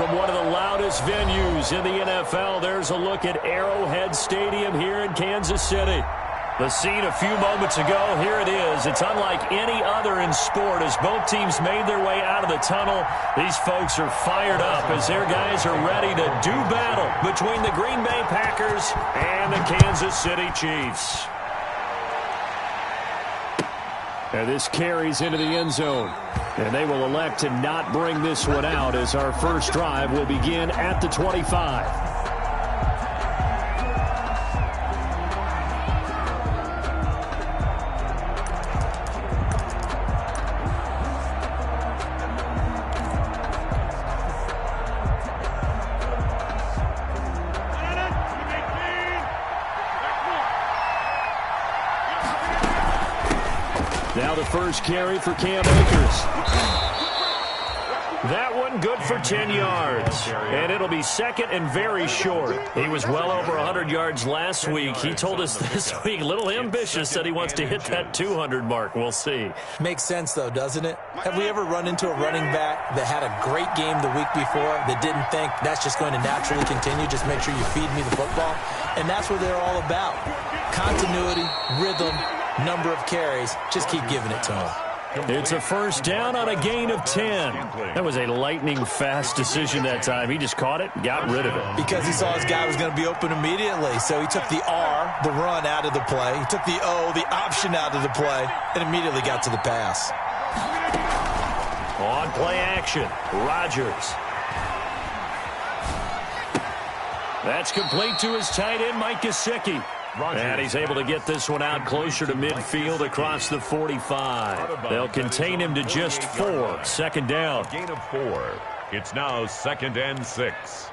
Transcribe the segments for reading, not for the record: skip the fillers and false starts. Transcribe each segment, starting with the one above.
from one of the loudest venues in the NFL, there's a look at Arrowhead Stadium here in Kansas City. The scene a few moments ago, here it is. It's unlike any other in sport. As both teams made their way out of the tunnel, these folks are fired up as their guys are ready to do battle between the Green Bay Packers and the Kansas City Chiefs. And this carries into the end zone. And they will elect to not bring this one out as our first drive will begin at the 25. Now the first carry for Cam Akers. That one good for 10 yards. And it'll be second and very short. He was well over 100 yards last week. He told us this week, a little ambitious, that he wants to hit that 200 mark. We'll see. Makes sense, though, doesn't it? Have we ever run into a running back that had a great game the week before that didn't think that's just going to naturally continue? Just make sure you feed me the football. And that's what they're all about. Continuity, rhythm, number of carries. Just keep giving it to him. It's a first down on a gain of 10. That was a lightning-fast decision that time. He just caught it and got rid of it. Because he saw his guy was going to be open immediately. So he took the R, the run, out of the play. He took the O, the option, out of the play, and immediately got to the pass. On play action, Rodgers. That's complete to his tight end, Mike Gesicki. And he's able to get this one out closer to midfield across the 45. They'll contain him to just 4. Second down. Gain of 4. It's now 2nd and 6.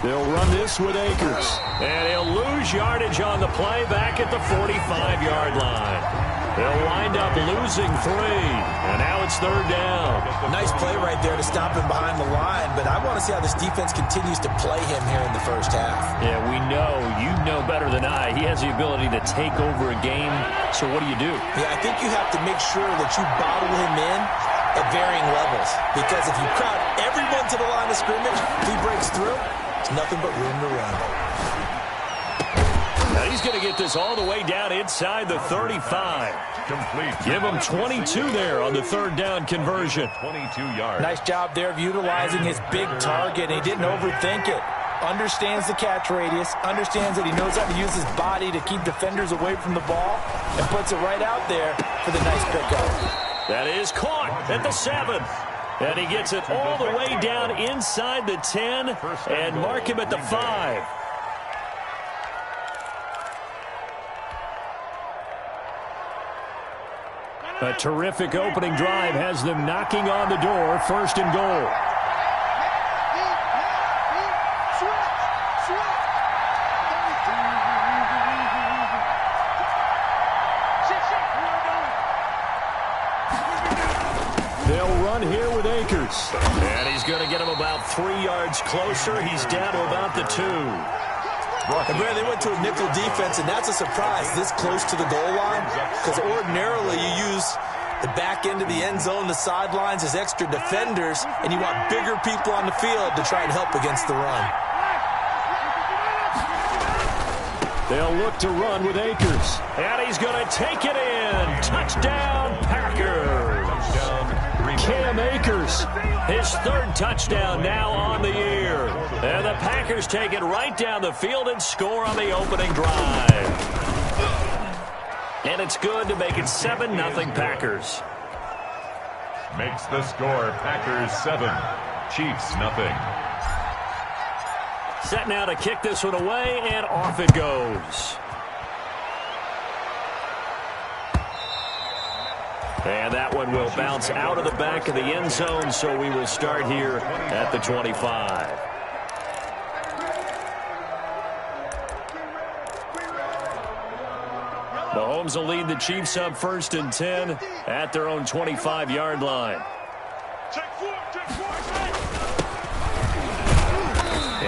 They'll run this with Akers. And he'll lose yardage on the play back at the 45-yard line. They'll wind up losing 3. And now it's 3rd down. Nice play right there to stop him behind the line. But I want to see how this defense continues to play him here in the first half. Yeah, we know. You know better than I. He has the ability to take over a game. So what do? Yeah, I think you have to make sure that you bottle him in at varying levels. Because if you crowd everyone to the line of scrimmage, if he breaks through, it's nothing but room to run. Now he's going to get this all the way down inside the 35. Complete. Give him 22 there on the 3rd down conversion. 22 yards. Nice job there of utilizing his big target. He didn't overthink it. Understands the catch radius. Understands that he knows how to use his body to keep defenders away from the ball. And puts it right out there for the nice pickup. That is caught at the 7. And he gets it all the way down inside the 10 and mark him at the 5. A terrific opening drive has them knocking on the door. 1st and goal. They'll run here with Akers. And he's going to get him about 3 yards closer. He's down to about the 2. And Brad, they went to a nickel defense, and that's a surprise this close to the goal line. Because ordinarily you use the back end of the end zone, the sidelines as extra defenders, and you want bigger people on the field to try and help against the run. They'll look to run with Akers. And he's going to take it in. Touchdown, Packers. Cam Akers, his 3rd touchdown now on the year. And the Packers take it right down the field and score on the opening drive. And it's good to make it 7-0 Packers. Makes the score Packers 7, Chiefs 0. Set now to kick this one away, and off it goes. And that one will bounce out of the back of the end zone, so we will start here at the 25. Mahomes will lead the Chiefs up 1st and 10 at their own 25-yard line.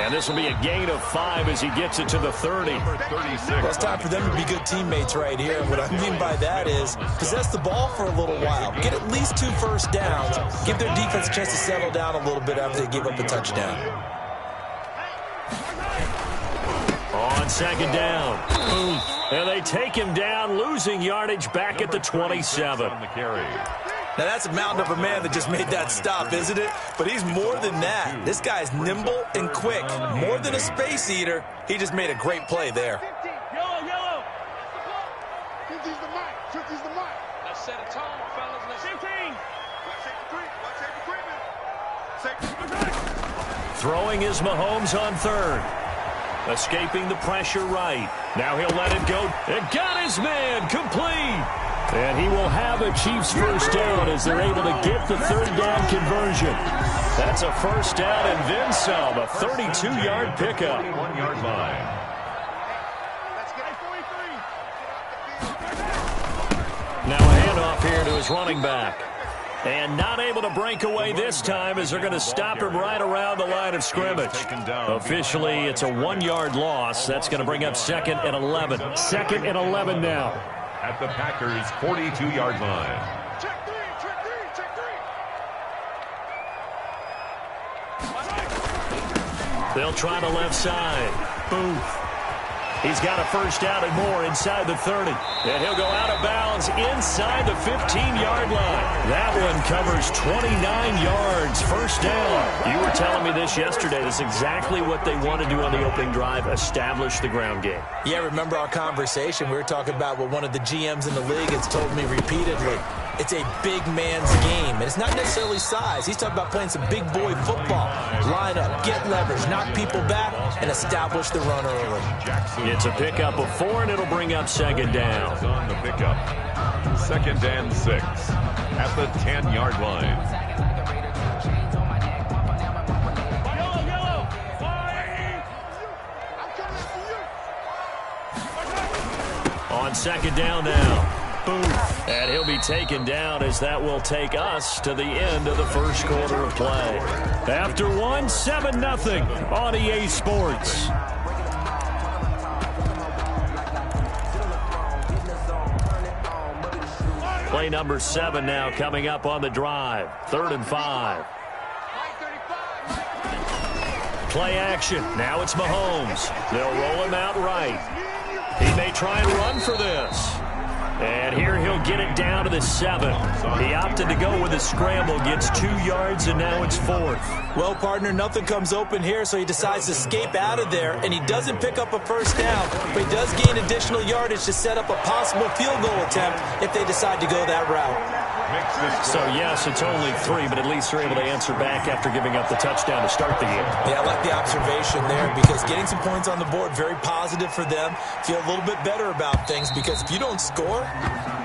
And this will be a gain of 5 as he gets it to the 30. Well, it's time for them to be good teammates right here. And what I mean by that is possess the ball for a little while. Get at least 2 first downs. Give their defense a chance to settle down a little bit after they give up a touchdown. On second down. And they take him down, losing yardage back at the 27. Now, that's a mountain of a man that just made that stop, isn't it? But he's more than that. This guy's nimble and quick. More than a space eater. He just made a great play there. Yellow. 50's the mic. 50's the mic. Let's set a tone, fellas. Let's 15. Throwing is Mahomes on third. Escaping the pressure right. Now he'll let it go. It got his man complete. And he will have a Chiefs first down as they're able to get the third down conversion. That's a first down and then some. A 32-yard pickup. 21-yard line. Now a handoff here to his running back. And not able to break away this time as they're going to stop him right around the line of scrimmage. Officially, it's a 1-yard loss. That's going to bring up 2nd and 11. 2nd and 11 now. At the Packers' 42-yard line. Check three. They'll try the left side. Booth. He's got a first down and more inside the 30. And he'll go out of bounds inside the 15-yard line. That one covers 29 yards. First down. You were telling me this yesterday. This is exactly what they want to do on the opening drive, establish the ground game. Yeah, remember our conversation? We were talking about what one of the GMs in the league has told me repeatedly. It's a big man's game, and it's not necessarily size. He's talking about playing some big boy football. Line up, get leverage, knock people back, and establish the run early. It's a pickup of 4, and it'll bring up 2nd down. On the pickup. 2nd and 6 at the 10-yard line. On 2nd down now. Booth. And he'll be taken down as that will take us to the end of the first quarter of play. After 1, 7-0 on EA Sports. Play number 7 now coming up on the drive. 3rd and 5. Play action. Now it's Mahomes. They'll roll him out right. He may try and run for this. And here he'll get it down to the 7. He opted to go with a scramble, gets 2 yards, and now it's 4th. Well, partner, nothing comes open here, so he decides to escape out of there, and he doesn't pick up a first down, but he does gain additional yardage to set up a possible field goal attempt if they decide to go that route. So, yes, it's only 3, but at least they're able to answer back after giving up the touchdown to start the game. Yeah, I like the observation there because getting some points on the board, very positive for them. Feel a little bit better about things because if you don't score,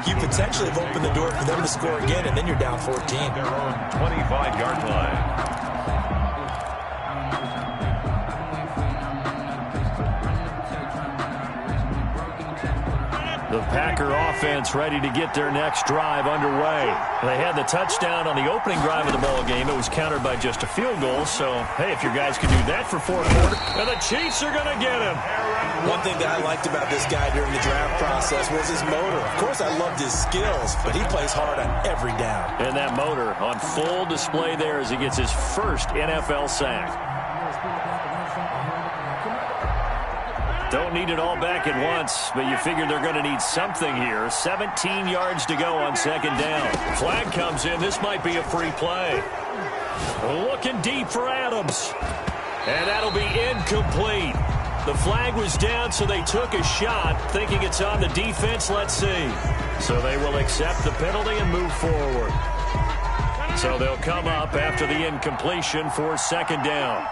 you potentially have opened the door for them to score again, and then you're down 14. Their own 25-yard line. The Packer offense ready to get their next drive underway. They had the touchdown on the opening drive of the ball game. It was countered by just a field goal. So, hey, if your guys can do that for 4 quarters, and the Chiefs are going to get him. One thing that I liked about this guy during the draft process was his motor. Of course, I loved his skills, but he plays hard on every down. And that motor on full display there as he gets his first NFL sack. Don't need it all back at once, but you figure they're going to need something here. 17 yards to go on 2nd down. Flag comes in. This might be a free play. Looking deep for Adams. And that'll be incomplete. The flag was down, so they took a shot, thinking it's on the defense. Let's see. So they will accept the penalty and move forward. So they'll come up after the incompletion for 2nd down.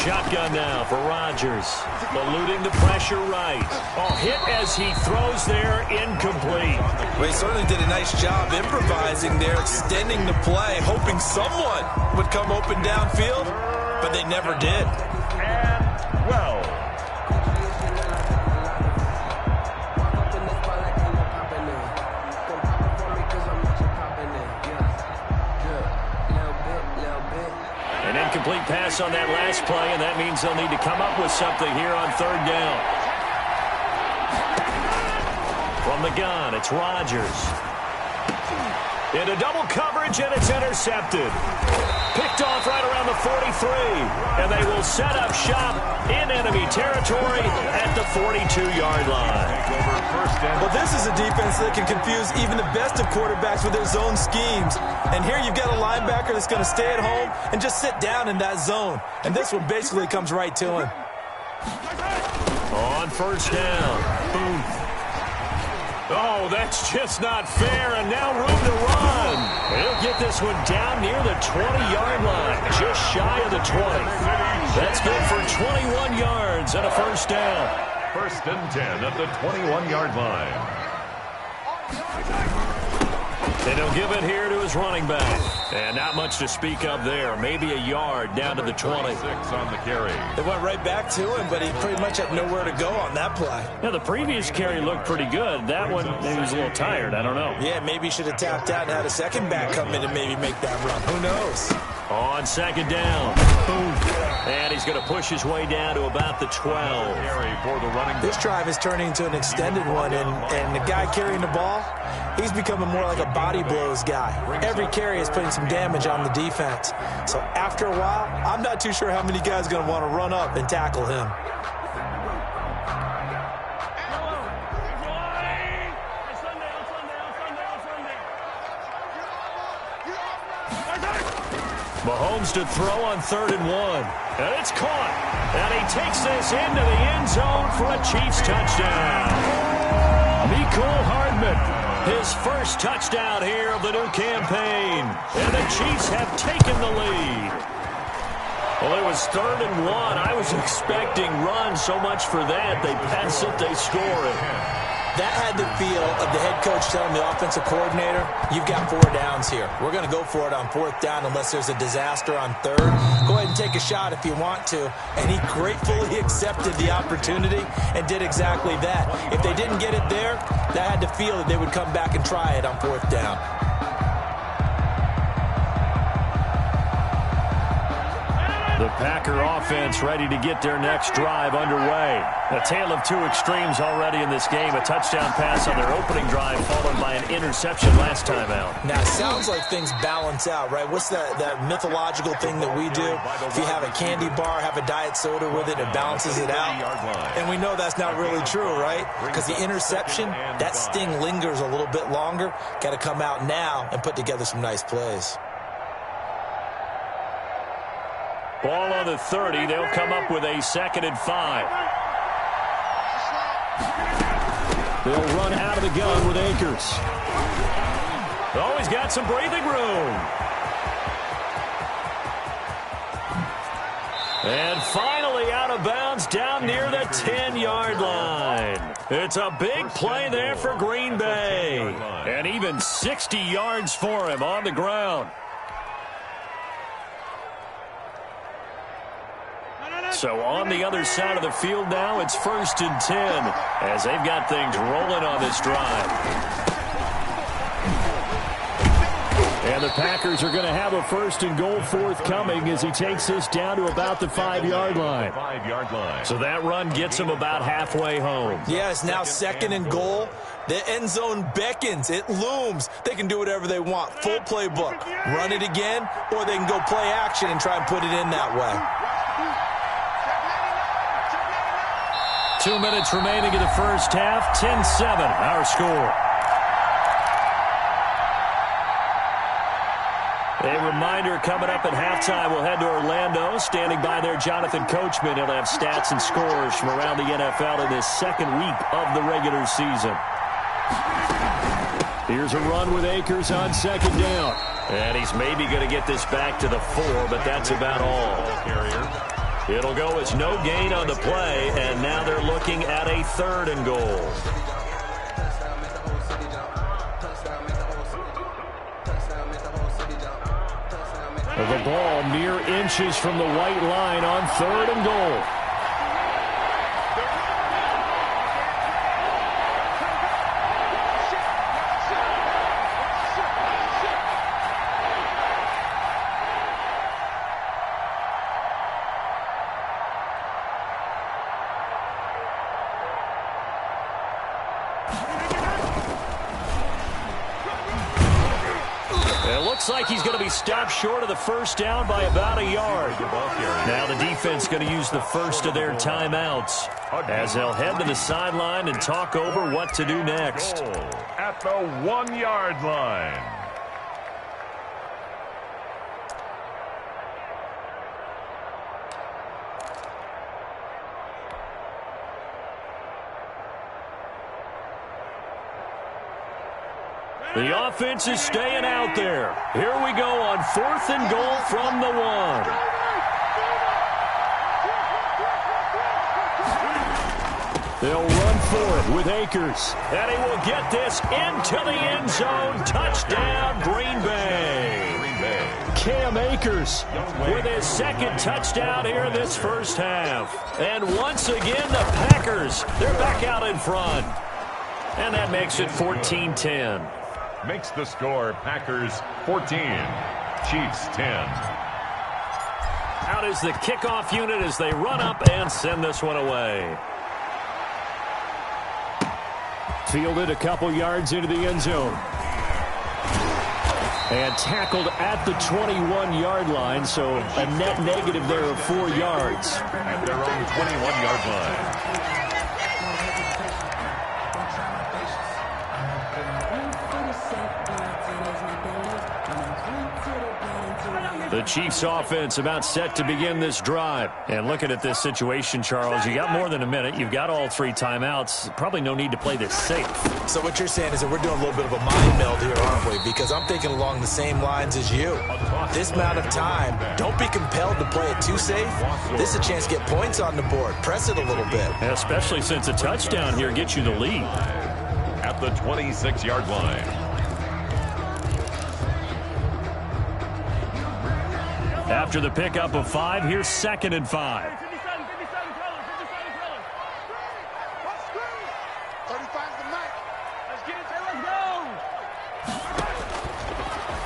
Shotgun now for Rodgers. Eluding the pressure right. Hit as he throws there, incomplete. Well, he certainly did a nice job improvising there, extending the play, hoping someone would come open downfield, but they never did. And, well, Incomplete pass on that last play, and that means they'll need to come up with something here on third down. From the gun, it's Rodgers. Into double coverage, and it's intercepted. Picked off right around the 43, and they will set up shop in enemy territory at the 42-yard line. Well, this is a defense that can confuse even the best of quarterbacks with their zone schemes. And here you've got a linebacker that's going to stay at home and just sit down in that zone. And this one basically comes right to him. On first down, Booth. Oh, that's just not fair, and now room to run. He'll get this one down near the 20-yard line, just shy of the 20. That's good for 21 yards and a first down. First and 10 at the 21-yard line. And he'll give it here to his running back. And not much to speak of there. Maybe a yard down to the 20. 6 on the carry. They went right back to him, but he pretty much had nowhere to go on that play. Yeah, the previous carry looked pretty good. That one, he was a little tired. I don't know. Yeah, maybe he should have tapped out and had a second back come in and maybe make that run. Who knows? On second down. Boom. And he's going to push his way down to about the 12. Carry for the running. This drive is turning into an extended one, and the guy carrying the ball, he's becoming more like a body blows guy. Every carry is putting some damage on the defense. So after a while, I'm not too sure how many guys are going to want to run up and tackle him. Mahomes to throw on 3rd and 1. And it's caught. And he takes this into the end zone for a Chiefs touchdown. Mecole Hardman, his first touchdown here of the new campaign. And the Chiefs have taken the lead. Well, it was 3rd and 1. I was expecting run, so much for that. They pass it, they score it. That had the feel of the head coach telling the offensive coordinator, you've got 4 downs here. We're going to go for it on 4th down unless there's a disaster on 3rd. Go ahead and take a shot if you want to. And he gratefully accepted the opportunity and did exactly that. If they didn't get it there, that had the feel that they would come back and try it on 4th down. The Packer offense ready to get their next drive underway. A tale of two extremes already in this game. A touchdown pass on their opening drive followed by an interception last time out. Now, it sounds like things balance out, right? What's that mythological thing that we do? If you have a candy bar, have a diet soda with it, it balances it out. And we know that's not really true, right? Because the interception, that sting lingers a little bit longer. Got to come out now and put together some nice plays. Ball on the 30. They'll come up with a 2nd and 5. They'll run out of the gun with Akers. Oh, he's got some breathing room. And finally out of bounds down near the 10-yard line. It's a big play there for Green Bay. And even 60 yards for him on the ground. So on the other side of the field now, it's 1st and 10 as they've got things rolling on this drive. And the Packers are going to have a 1st and goal forthcoming as he takes this down to about the 5-yard line. 5-yard line. So that run gets him about halfway home. Yeah, it's now 2nd and goal. The end zone beckons. It looms. They can do whatever they want. Full playbook. Run it again, or they can go play action and try and put it in that way. 2 minutes remaining in the first half. 10-7, our score. A reminder coming up at halftime, we'll head to Orlando. Standing by there, Jonathan Coachman. He'll have stats and scores from around the NFL in this 2nd week of the regular season. Here's a run with Akers on 2nd down. And he's maybe going to get this back to the 4, but that's about all. It'll go as no gain on the play, and now they're looking at a 3rd and goal. The ball mere inches from the white line on 3rd and goal. looks like he's going to be stopped short of the first down by about a yard. Now the defense going to use the first of their timeouts as they'll head to the sideline and talk over what to do next. At the 1-yard line. The offense is staying out there. Here we go on 4th and goal from the 1. They'll run for it with Akers. And he will get this into the end zone. Touchdown, Green Bay. Cam Akers with his second touchdown here in this first half. And once again, the Packers, they're back out in front. And that makes it 14-10. Makes the score Packers 14, Chiefs 10. Out is the kickoff unit as they run up and send this one away. Fielded a couple yards into the end zone. And tackled at the 21-yard line, so a net negative there of 4 yards. At their own 21-yard line. The Chiefs offense about set to begin this drive. And looking at this situation, Charles, you got more than a minute. You've got all 3 timeouts. Probably no need to play this safe. So what you're saying is that we're doing a little bit of a mind meld here, aren't we? Because I'm thinking along the same lines as you. This amount of time, don't be compelled to play it too safe. This is a chance to get points on the board. Press it a little bit. Especially since a touchdown here gets you the lead. At the 26-yard line. After the pickup of 5, here's 2nd and 5.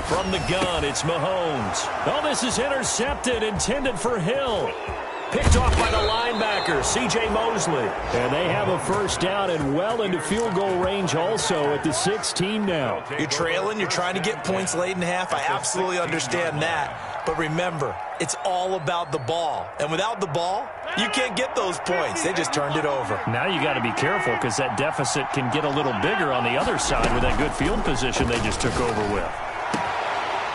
From the gun, it's Mahomes. Oh, this is intercepted, intended for Hill. Picked off by the linebacker, C.J. Mosley. And they have a first down and well into field goal range also at the 16 now. You're trailing, you're trying to get points late in half. I absolutely understand that. But remember, it's all about the ball. And without the ball, you can't get those points. They just turned it over. Now you got to be careful because that deficit can get a little bigger on the other side with that good field position they just took over with.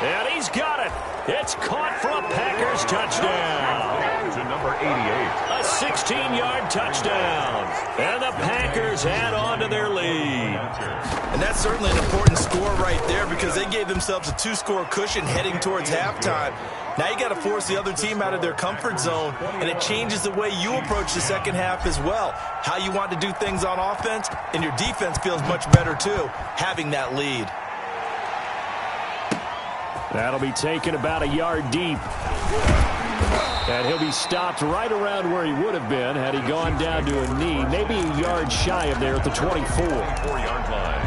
And he's got it. It's caught for a Packers touchdown. To number 88. A 16-yard touchdown. And the Packers add on to their lead. And that's certainly an important score right there because they gave themselves a 2-score cushion heading towards halftime. Now you got to force the other team out of their comfort zone, and it changes the way you approach the second half as well. How you want to do things on offense, and your defense feels much better too, having that lead. That'll be taken about a yard deep. And he'll be stopped right around where he would have been had he gone down to a knee, maybe a yard shy of there at the 24. 4-yard line.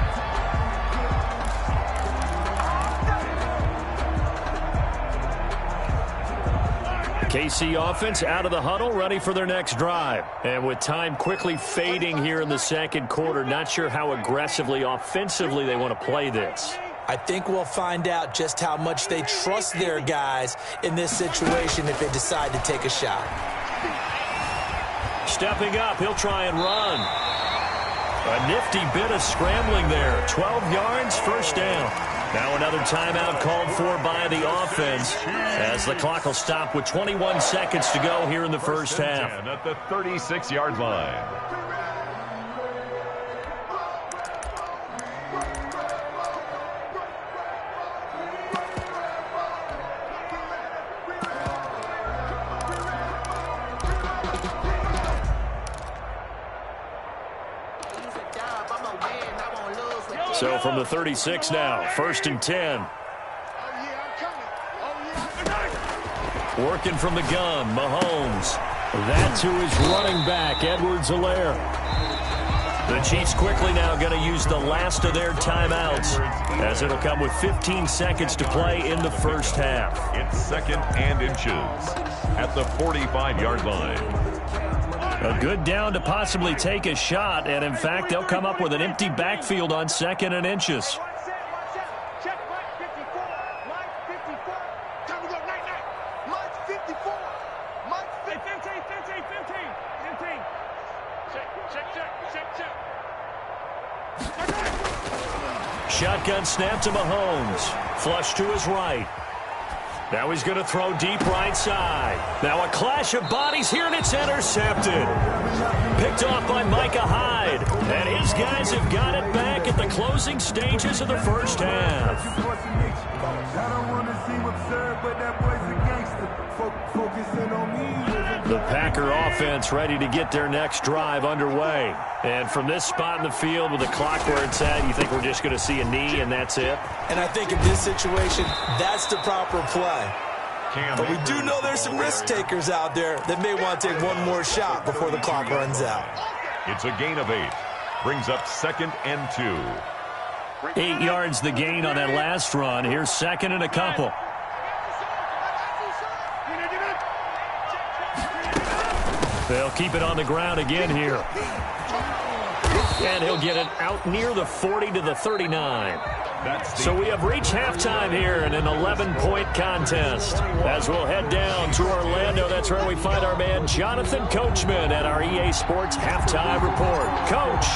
KC offense out of the huddle, ready for their next drive. And with time quickly fading here in the second quarter, not sure how aggressively, offensively they want to play this. I think we'll find out just how much they trust their guys in this situation if they decide to take a shot. Stepping up, he'll try and run. A nifty bit of scrambling there. 12 yards, first down. Now another timeout called for by the offense as the clock will stop with 21 seconds to go here in the first half. At the 36-yard line. So from the 36 now, 1st and 10. Working from the gun, Mahomes. That's who is running back, Edwards-Helaire. The Chiefs quickly now going to use the last of their timeouts as it'll come with 15 seconds to play in the first half. It's 2nd and inches at the 45-yard line. A good down to possibly take a shot, and in fact, they'll come up with an empty backfield on 2nd and inches. Shotgun snap to Mahomes. Flush to his right. Now he's going to throw deep right side. Now a clash of bodies here, and it's intercepted. Picked off by Micah Hyde. And his guys have got it back at the closing stages of the first half. The Packer offense ready to get their next drive underway. And from this spot in the field with the clock where it's at, you think we're just going to see a knee and that's it? And I think in this situation, that's the proper play. But we do know there's some risk takers out there that may want to take one more shot before the clock runs out. It's a gain of 8. Brings up 2nd and 2. 8 yards the gain on that last run. Here's 2nd and a couple. They'll keep it on the ground again here. And he'll get it out near the 40 to the 39. So we have reached halftime here in an 11-point contest. As we'll head down to Orlando, that's where we find our man Jonathan Coachman at our EA Sports Halftime Report. Coach,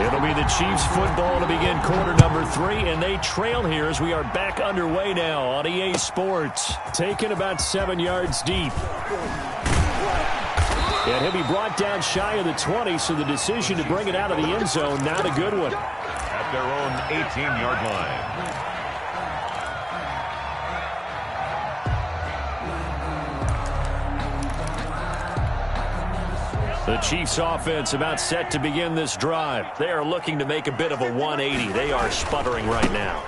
it'll be the Chiefs football to begin quarter number 3, and they trail here as we are back underway now on EA Sports. Taken about 7 yards deep. And he'll be brought down shy of the 20, so the decision to bring it out of the end zone, not a good one. At their own 18-yard line. The Chiefs offense about set to begin this drive. They are looking to make a bit of a 180. They are sputtering right now.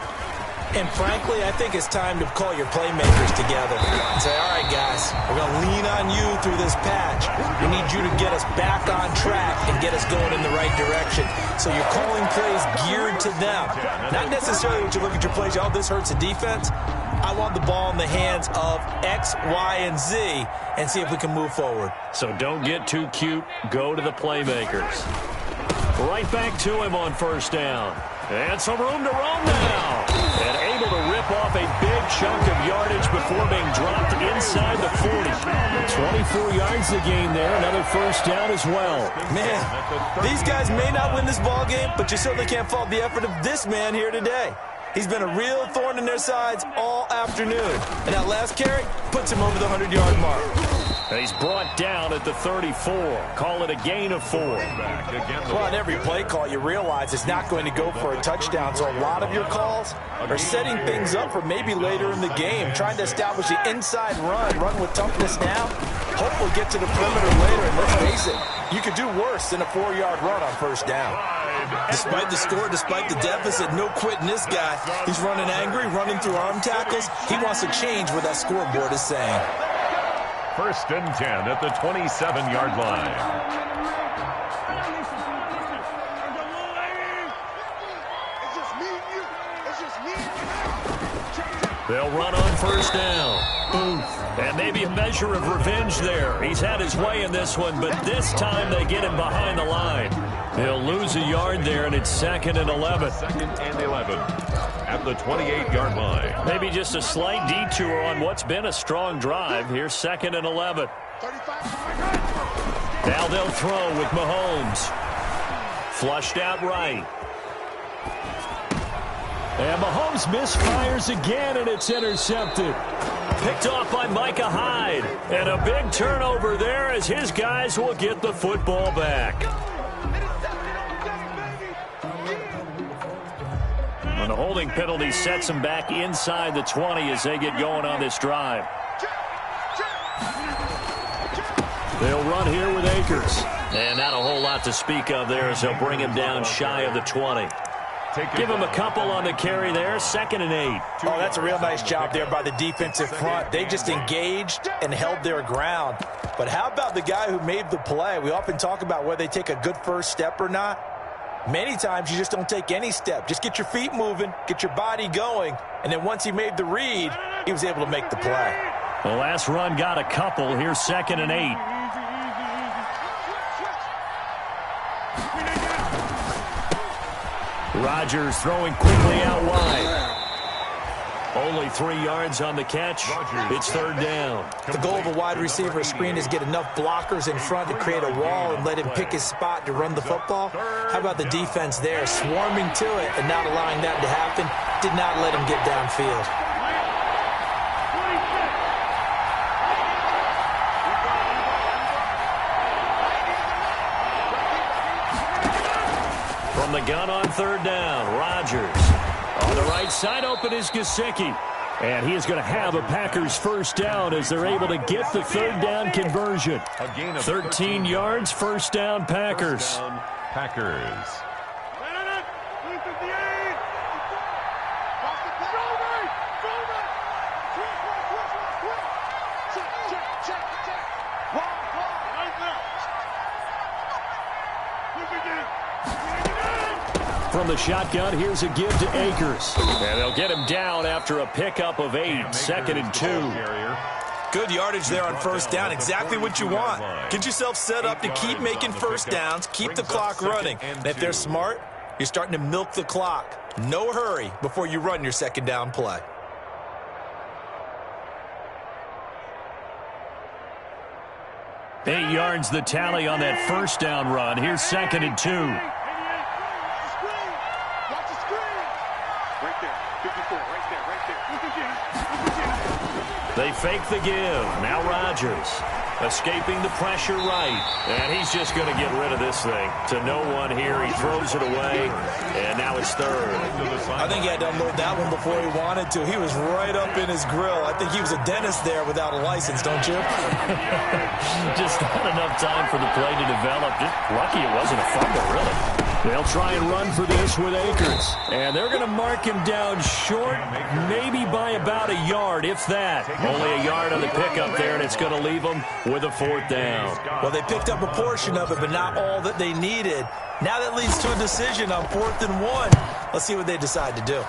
And frankly, I think it's time to call your playmakers together and say, all right, guys, we're going to lean on you through this patch. We need you to get us back on track and get us going in the right direction. So you're calling plays geared to them. Not necessarily what you look at your plays, oh, this hurts the defense. I want the ball in the hands of X, Y, and Z and see if we can move forward. So don't get too cute. Go to the playmakers. Right back to him on first down. And some room to roam now. And able to rip off a big chunk of yardage before being dropped inside the 40. 24 yards to gain there. Another first down as well. Man, these guys may not win this ball game, but you certainly can't fault the effort of this man here today. He's been a real thorn in their sides all afternoon. And that last carry puts him over the 100-yard mark. He's brought down at the 34. Call it a gain of 4. Well, on every play call, you realize it's not going to go for a touchdown. So a lot of your calls are setting things up for maybe later in the game, trying to establish the inside run with toughness now. Hopefully get to the perimeter later. And let's face it, you could do worse than a 4-yard run on first down. Despite the score, despite the deficit, no quitting this guy. He's running angry, running through arm tackles. He wants to change what that scoreboard is saying. 1st and 10 at the 27-yard line. They'll run on first down. And maybe a measure of revenge there. He's had his way in this one, but this time they get him behind the line. He'll lose a yard there, and it's 2nd and 11. 2nd and 11 at the 28-yard line. Maybe just a slight detour on what's been a strong drive. Here's 2nd and 11. Now they'll throw with Mahomes. Flushed out right. And Mahomes misfires again, and it's intercepted. Picked off by Micah Hyde. And a big turnover there as his guys will get the football back. And the holding penalty sets them back inside the 20 as they get going on this drive. They'll run here with Akers. And not a whole lot to speak of there as they'll bring him down shy of the 20. Give him a couple on the carry there. 2nd and 8. Oh, that's a real nice job there by the defensive front. They just engaged and held their ground. But how about the guy who made the play? We often talk about whether they take a good first step or not. Many times you just don't take any step. Just get your feet moving, get your body going, and then once he made the read, he was able to make the play. The last run got a couple. Here's 2nd and 8. Rodgers throwing quickly out wide. Only 3 yards on the catch. It's third down. The goal of a wide receiver screen is get enough blockers in front to create a wall and let him pick his spot to run the football. How about the defense there, swarming to it and not allowing that to happen? Did not let him get downfield. From the gun on third down, Rodgers. On the right side, open is Gesicki. And he is going to have a Packers first down as they're able to get the third down conversion. 13 yards, first down, Packers. First down, Packers. From the shotgun, here's a give to Akers. And they'll get him down after a pickup of 8, 2nd and 2. Good yardage there on first down. Exactly what you want. Get yourself set up to keep making first downs, keep the clock running. And if they're smart, you're starting to milk the clock. No hurry before you run your second down play. Eight yards the tally on that first down run. Here's 2nd and 2. They fake the give. Now Rodgers escaping the pressure right. And he's just going to get rid of this thing. To no one here. He throws it away. And now it's third. I think he had to unload that one before he wanted to. He was right up in his grill. I think he was a dentist there without a license, don't you? Just not enough time for the play to develop. Just lucky it wasn't a fumble, really. They'll try and run for this with Akers. And they're going to mark him down short, maybe by about a yard, if that. Only a yard on the pickup there, and it's going to leave them with a fourth down. Well, they picked up a portion of it, but not all that they needed. Now that leads to a decision on 4th and 1. Let's see what they decide to do.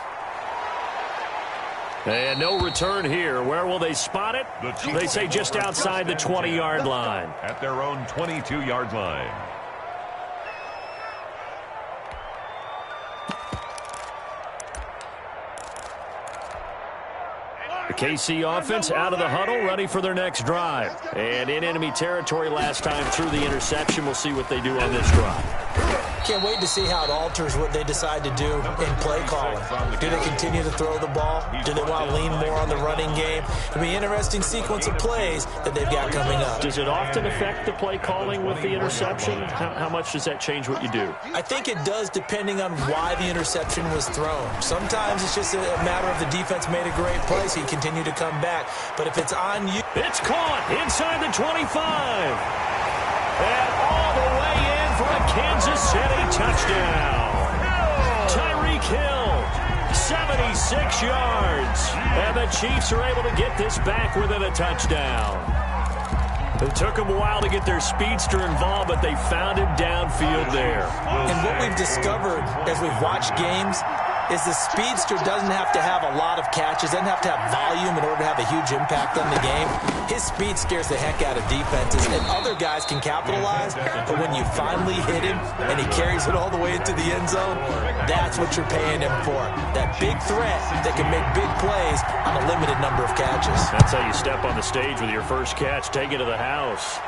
And no return here. Where will they spot it? They say just outside the 20-yard line. At their own 22-yard line. The KC offense out of the huddle, ready for their next drive. And in enemy territory last time through the interception. We'll see what they do on this drive. Can't wait to see how it alters what they decide to do in play calling. Do they continue to throw the ball? Do they want to lean more on the running game? It'll be an interesting sequence of plays that they've got coming up. Does it often affect the play calling with the interception? How much does that change what you do? I think it does, depending on why the interception was thrown. Sometimes it's just a matter of the defense made a great play, so you continue to come back. But if it's on you... It's caught inside the 25. And all the way in for a Kansas City touchdown. Tyreek Hill, 76 yards. And the Chiefs are able to get this back within a touchdown. It took them a while to get their speedster involved, but they found him downfield there. And what we've discovered as we've watched games is the speedster doesn't have to have a lot of catches, doesn't have to have volume in order to have a huge impact on the game. His speed scares the heck out of defenses, and other guys can capitalize, but when you finally hit him and he carries it all the way into the end zone, that's what you're paying him for. That big threat that can make big plays on a limited number of catches. That's how you step on the stage with your first catch, take it to the house.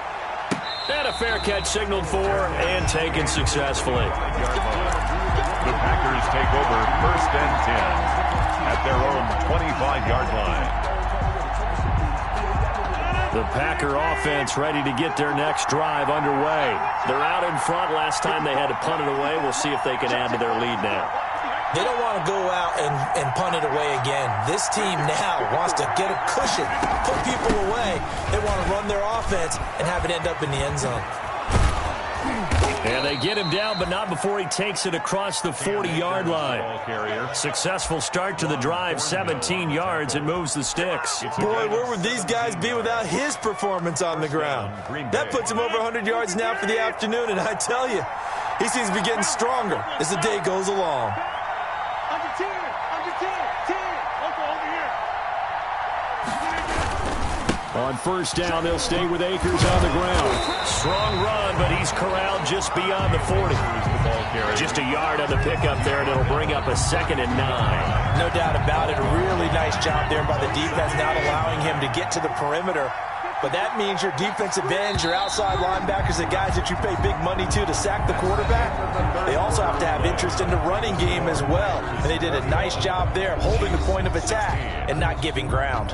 And a fair catch signaled for and taken successfully. The Packers take over 1st and 10 at their own 25-yard line. The Packer offense ready to get their next drive underway. They're out in front. Last time they had to punt it away. We'll see if they can add to their lead now. They don't want to go out and punt it away again. This team now wants to get a cushion, put people away. They want to run their offense and have it end up in the end zone. And they get him down, but not before he takes it across the 40-yard line. Successful start to the drive, 17 yards, and moves the sticks. Boy, where would these guys be without his performance on the ground? That puts him over 100 yards now for the afternoon, and I tell you, he seems to be getting stronger as the day goes along. Under 10, under 10, 10. Okay, over here. On first down, they'll stay with Akers on the ground. Strong run, but he's corralled just beyond the 40. Just a yard on the pickup there, and it'll bring up a 2nd and 9. No doubt about it. A really nice job there by the defense, not allowing him to get to the perimeter. But that means your defensive ends, your outside linebackers, the guys that you pay big money to sack the quarterback, they also have to have interest in the running game as well. And they did a nice job there of holding the point of attack and not giving ground.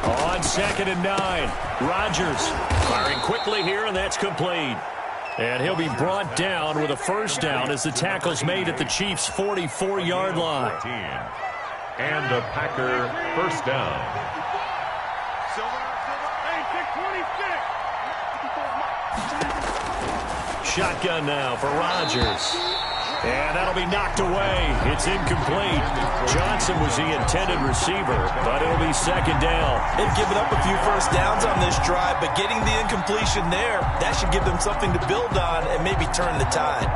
On 2nd and 9, Rodgers firing quickly here, and that's complete. And he'll be brought down with a first down as the tackle's made at the Chiefs' 44-yard line. And a Packer first down. Shotgun now for Rodgers. And that'll be knocked away. It's incomplete. Johnson was the intended receiver, but it'll be 2nd down. They've given up a few first downs on this drive, but getting the incompletion there, that should give them something to build on and maybe turn the tide.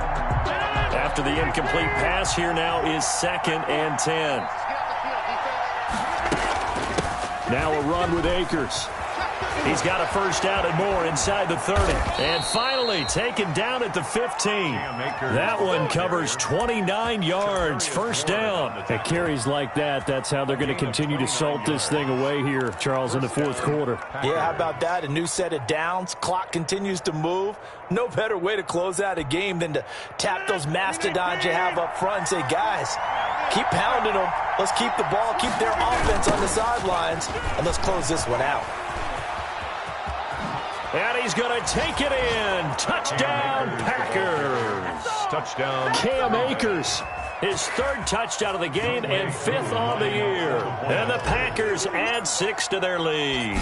After the incomplete pass, here now is 2nd and 10. Now a run with Akers. He's got a first down and more inside the 30. And finally taken down at the 15. That one covers 29 yards. First down. At carries like that, that's how they're going to continue to salt this thing away here, Charles, in the 4th quarter. Yeah, how about that? A new set of downs. Clock continues to move. No better way to close out a game than to tap those mastodons you have up front and say, guys, keep pounding them. Let's keep the ball, keep their offense on the sidelines, and let's close this one out. And he's going to take it in. Touchdown, Packers. Touchdown. Cam Akers, his 3rd touchdown of the game and 5th on the year. And the Packers add 6 to their lead.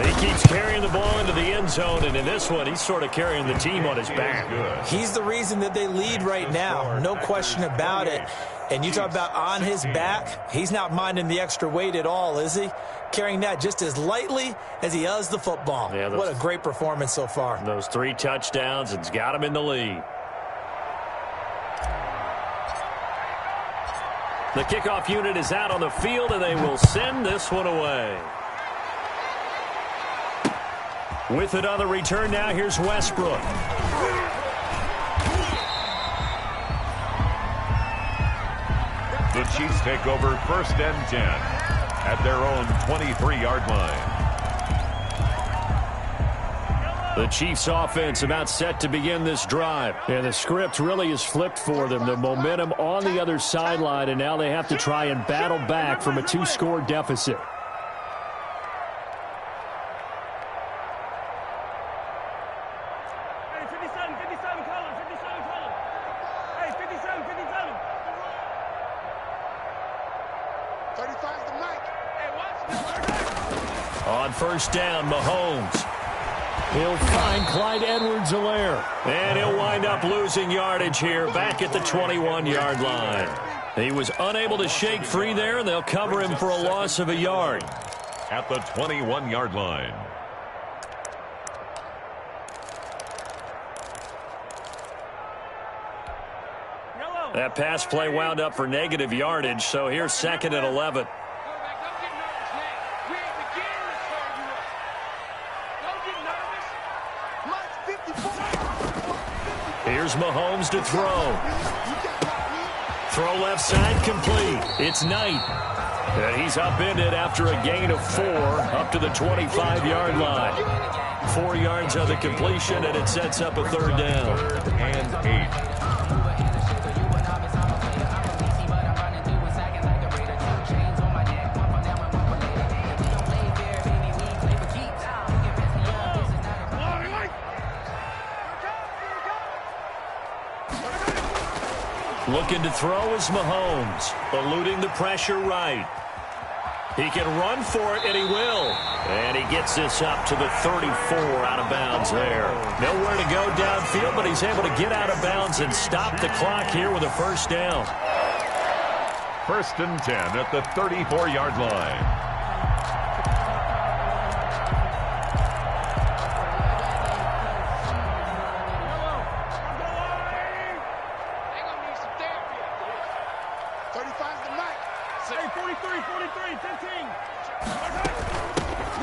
He keeps carrying the ball into the end zone, and in this one, he's sort of carrying the team on his back. He's the reason that they lead right now. No question about it. And you talk about on his back, he's not minding the extra weight at all, is he? Carrying that just as lightly as he does the football. Yeah, what a great performance so far. Those 3 touchdowns, it's got him in the lead. The kickoff unit is out on the field, and they will send this one away. With it on the return now, here's Westbrook. The Chiefs take over 1st and 10 at their own 23-yard line. The Chiefs offense about set to begin this drive. And the script really is flipped for them. The momentum on the other sideline, and now they have to try and battle back from a 2-score deficit. On first down, Mahomes. He'll find Clyde Edwards-Helaire. And he'll wind up losing yardage here back at the 21-yard line. He was unable to shake free there, and they'll cover him for a loss of a yard. At the 21-yard line. That pass play wound up for negative yardage, so here's 2nd and 11. Here's Mahomes to throw. Throw left side complete. It's Knight. And he's upended after a gain of 4 up to the 25-yard line. 4 yards on the completion, and it sets up a 3rd down. 3rd and 8. Looking to throw is Mahomes, eluding the pressure right. He can run for it, and he will. And he gets this up to the 34 out of bounds there. Nowhere to go downfield, but he's able to get out of bounds and stop the clock here with a first down. 1st and 10 at the 34-yard line.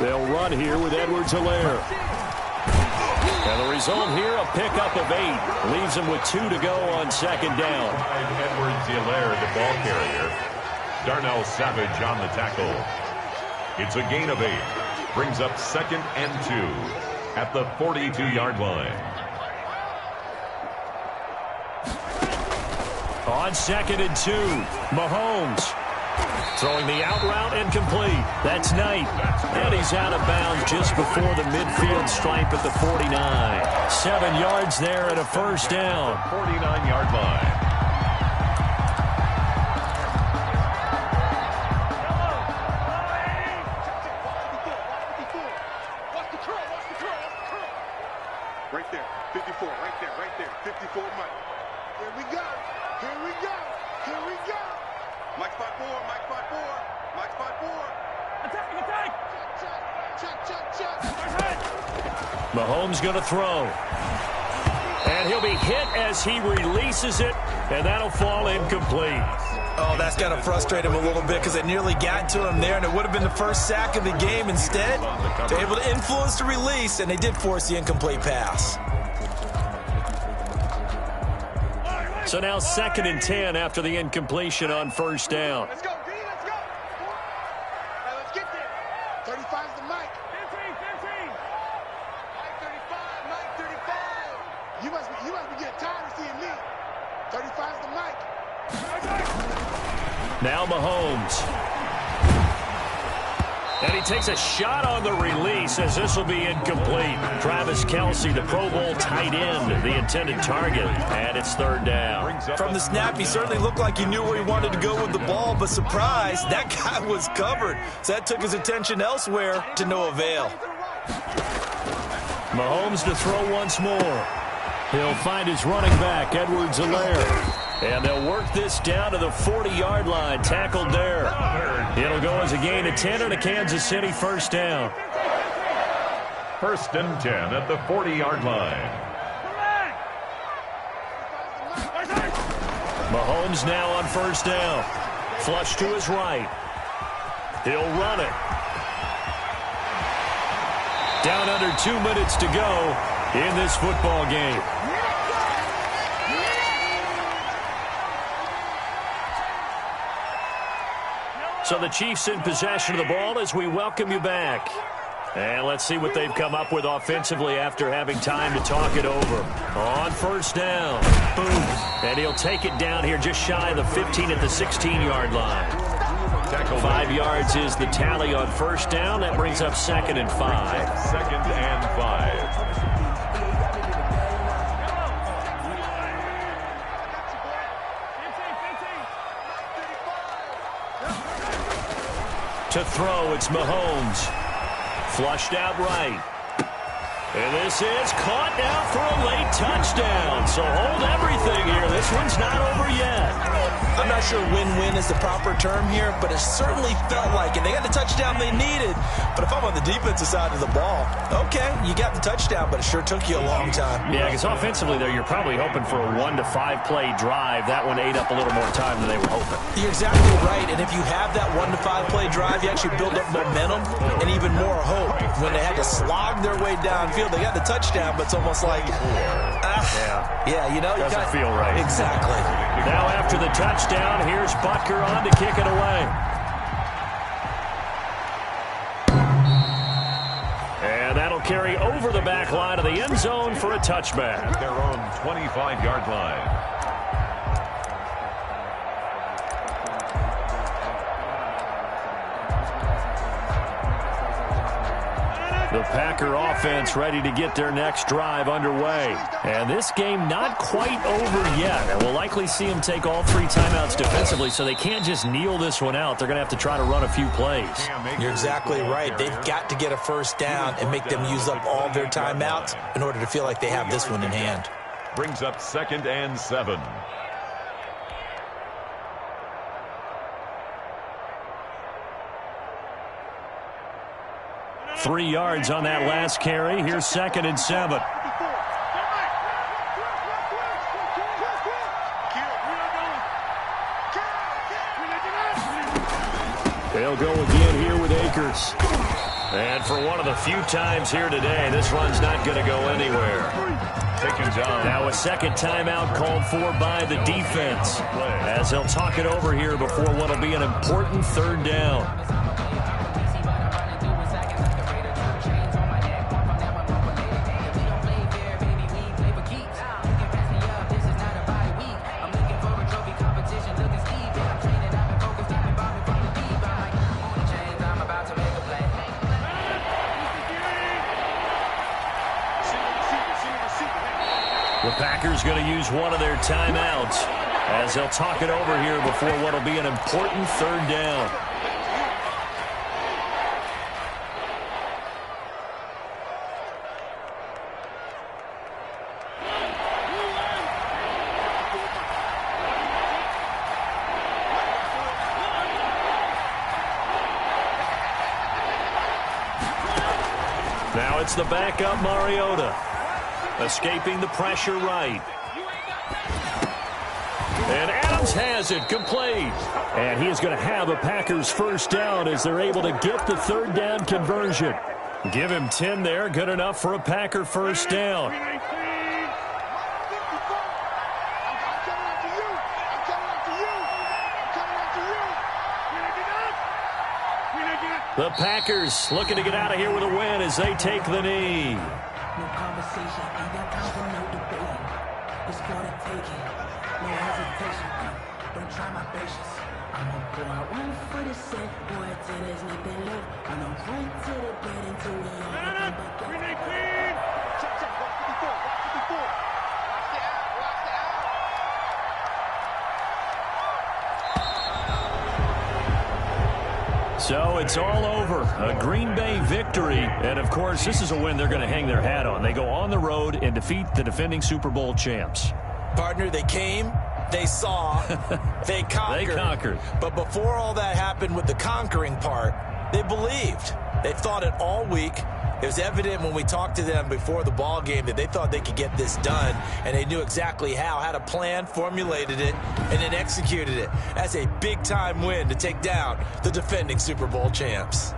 They'll run here with Edwards-Helaire. And the result here, a pickup of 8. Leaves him with 2 to go on 2nd down. Edwards-Helaire, the ball carrier. Darnell Savage on the tackle. It's a gain of 8. Brings up 2nd and 2 at the 42-yard line. On 2nd and 2, Mahomes. Throwing the out route incomplete. That's Knight. And he's out of bounds just before the midfield stripe at the 49. 7 yards there and a first down. 49-yard line. Right there. 54. Right there. 54 Mike. Here we go. Mike spot 4. Mike spot 4. Attack. Check. Mahomes going to throw. And he'll be hit as he releases it, and that'll fall incomplete. Oh, that's got to frustrate him a little bit because it nearly got to him there, and it would have been the first sack of the game. Instead, they're able to influence the release, and they did force the incomplete pass. So now 2nd and 10 after the incompletion on first down. Let's go, D, let's go. Hey, let's get there. 35's the Mike. 15. Mike 35. You must be getting tired of seeing me. 35's the Mike. Now Mahomes. And he takes a shot on the release as this will be incomplete. Travis Kelce, the Pro Bowl tight end, the intended target. And it's 3rd down. From the snap, he certainly looked like he knew where he wanted to go with the ball, but surprise, that guy was covered. So that took his attention elsewhere to no avail. Mahomes to throw once more. He'll find his running back, Edwards-Helaire. And they'll work this down to the 40-yard line. Tackled there. It'll go as a gain of 10 and a Kansas City first down. 1st and 10 at the 40-yard line. Mahomes now on first down. Flush to his right. He'll run it. Down under 2 minutes to go in this football game. So the Chiefs in possession of the ball as we welcome you back. And let's see what they've come up with offensively after having time to talk it over. On first down. Boom. And he'll take it down here just shy of the 15 at the 16-yard line. 5 yards is the tally on first down. That brings up 2nd and 5. 2nd and 5. To throw, it's Mahomes. Flushed out right. And this is caught now for a late touchdown. So hold everything here. This one's not over yet. I'm not sure win-win is the proper term here, but it certainly felt like it. They got the touchdown they needed. But if I'm on the defensive side of the ball, okay, you got the touchdown, but it sure took you a long time. Yeah, because offensively, though, you're probably hoping for a 1 to 5 play drive. That one ate up a little more time than they were hoping. You're exactly right, and if you have that 1 to 5 play drive, you actually build up momentum and even more hope. When they had to slog their way downfield, they got the touchdown, but it's almost like, yeah, you know. Doesn't feel right. Exactly. Now after the touchdown, here's Butker on to kick it away. And that'll carry over the back line of the end zone for a touchback. At their own 25-yard line. The Packer offense ready to get their next drive underway. And this game not quite over yet. And we'll likely see them take all 3 timeouts defensively, so they can't just kneel this one out. They're going to have to try to run a few plays. You're exactly right. They've got to get a first down and make them use up all their timeouts in order to feel like they have this one in hand. Brings up 2nd and 7. Three yards on that last carry. Here's 2nd and 7. They'll go again here with Akers. And for one of the few times here today, this run's not going to go anywhere. Taken down. Now a second timeout called for by the defense, as they'll talk it over here before what will be an important 3rd down. The Packers going to use one of their timeouts as they'll talk it over here before what will be an important 3rd down. Now it's the backup Mariota. Escaping the pressure right. And Adams has it, complete. And he is going to have a Packers first down as they're able to get the 3rd down conversion. Give him 10 there, good enough for a Packer first down. The Packers looking to get out of here with a win as they take the knee. No conversation, ain't got time for no debating. It's for the taking, no hesitation. Don't try my patience. I'm gonna pour out one for the set, boy, till there's nothing left. I'm gonna run to the bed until we all nothing but that. Renee Queen! Check, watch 54, watch 54. Watch the out, watch the out. So it's all over. A Green Bay victory. And, of course, this is a win they're going to hang their hat on. They go on the road and defeat the defending Super Bowl champs. Partner, they came, they saw, they conquered. They conquered. But before all that happened with the conquering part, they believed. They thought it all week. It was evident when we talked to them before the ball game that they thought they could get this done, and they knew exactly how, had a plan, formulated it, and then executed it. That's a big-time win to take down the defending Super Bowl champs.